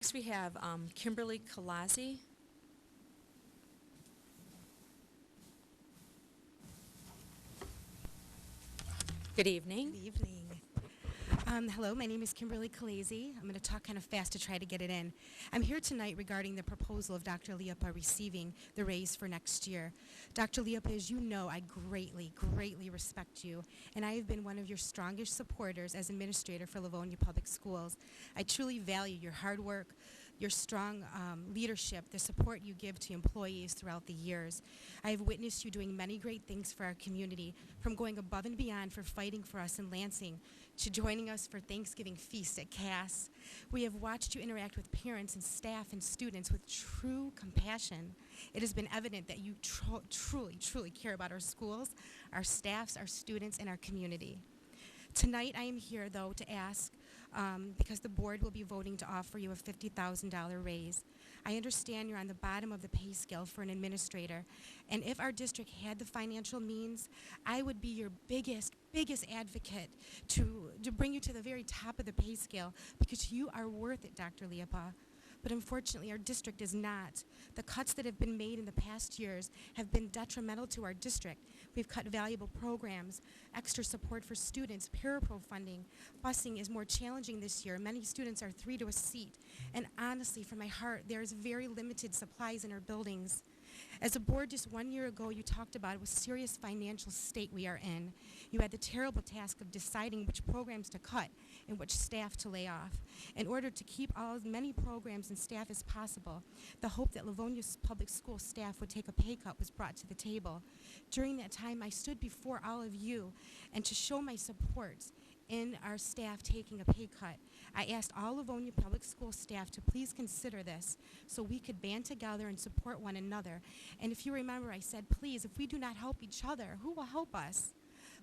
Next we have Kimberly Kalasi. Good evening. Good evening. Hello, my name is Kimberly Kalasi. I'm going to talk kind of fast to try to get it in. I'm here tonight regarding the proposal of Dr. Liapa receiving the raise for next year. Dr. Liapa, as you know, I greatly respect you, and I have been one of your strongest supporters as administrator for Livonia Public Schools. I truly value your hard work, your strong leadership, the support you give to employees throughout the years. I have witnessed you doing many great things for our community, from going above and beyond for fighting for us in Lansing to joining us for Thanksgiving feast at Cass. We have watched you interact with parents and staff and students with true compassion. It has been evident that you truly care about our schools, our staffs, our students, and our community. Tonight I am here, though, to ask, because the board will be voting to offer you a $50,000 raise. I understand you're on the bottom of the pay scale for an administrator, and if our district had the financial means, I would be your biggest advocate to bring you to the very top of the pay scale, because you are worth it, Dr. Liapa. But unfortunately, our district is not. The cuts that have been made in the past years have been detrimental to our district. We've cut valuable programs, extra support for students, parapro funding. Busing is more challenging this year. Many students are 3 to a seat. And honestly, from my heart, there is very limited supplies in our buildings. As a board just 1 year ago, you talked about what serious financial state we are in. You had the terrible task of deciding which programs to cut and which staff to lay off. In order to keep as many programs and staff as possible, the hope that Livonia's public school staff would take a pay cut was brought to the table. During that time, I stood before all of you, and to show my support in our staff taking a pay cut, I asked all Livonia Public School staff to please consider this so we could band together and support one another. And if you remember, I said, please, if we do not help each other, who will help us?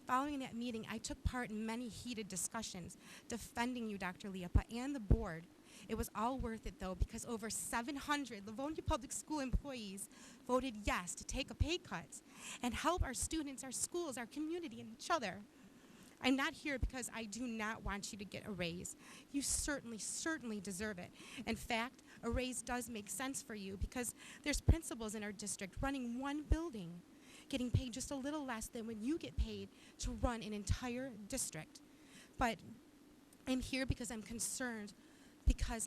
Following that meeting, I took part in many heated discussions defending you, Dr. Liapa, and the board. It was all worth it, though, because over 700 Livonia Public School employees voted yes to take a pay cut and help our students, our schools, our community, and each other. I'm not here because I do not want you to get a raise. You certainly deserve it. In fact, a raise does make sense for you because there's principals in our district running one building, getting paid just a little less than when you get paid to run an entire district. But I'm here because I'm concerned,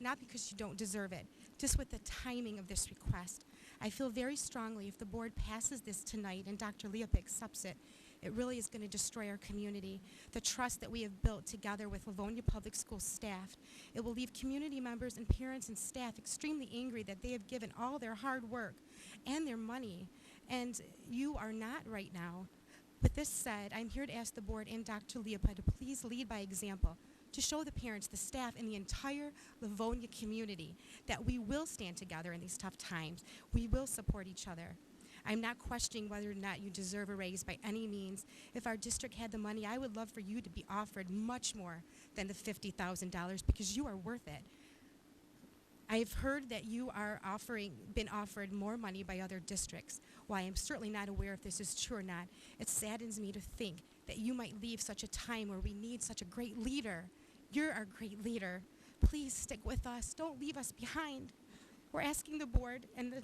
not because you don't deserve it, just with the timing of this request. I feel very strongly if the board passes this tonight and Dr. Liapa accepts it, it really is going to destroy our community, the trust that we have built together with Livonia Public School staff. It will leave community members and parents and staff extremely angry that they have given all their hard work and their money, and you are not right now. With this said, I'm here to ask the board and Dr. Liapa to please lead by example, to show the parents, the staff, and the entire Livonia community that we will stand together in these tough times. We will support each other. I'm not questioning whether or not you deserve a raise by any means. If our district had the money, I would love for you to be offered much more than the $50,000 because you are worth it. I've heard that you are been offered more money by other districts. While I am certainly not aware if this is true or not, it saddens me to think that you might leave such a time where we need such a great leader. You're our great leader. Please stick with us. Don't leave us behind. We're asking the board and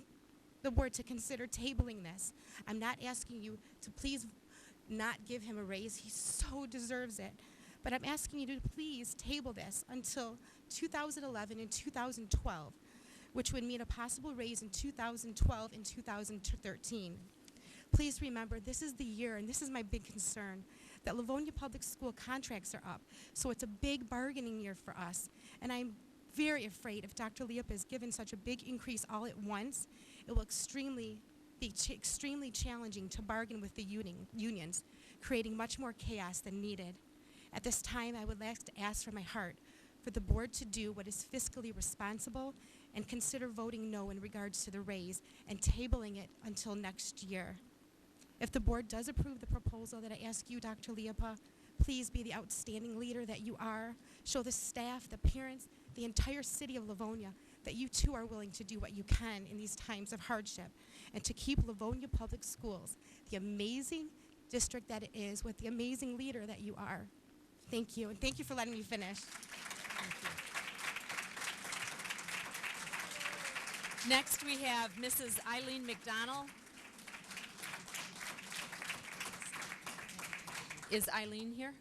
the board to consider tabling this. I'm not asking you to please not give him a raise. He so deserves it. But I'm asking you to please table this until 2011 and 2012, which would mean a possible raise in 2012 and 2013. Please remember, this is the year, and this is my big concern, that Livonia Public School contracts are up. So it's a big bargaining year for us. And I'm very afraid if Dr. Liapa is given such a big increase all at once, it will be extremely challenging to bargain with the unions, creating much more chaos than needed. At this time, I would like to ask from my heart for the board to do what is fiscally responsible and consider voting no in regards to the raise and tabling it until next year. If the board does approve the proposal that I ask you, Dr. Liapa, please be the outstanding leader that you are. Show the staff, the parents, the entire city of Livonia that you too are willing to do what you can in these times of hardship and to keep Livonia Public Schools the amazing district that it is with the amazing leader that you are. Thank you, and thank you for letting me finish. Next, we have Mrs. Eileen McDonald. Is Eileen here?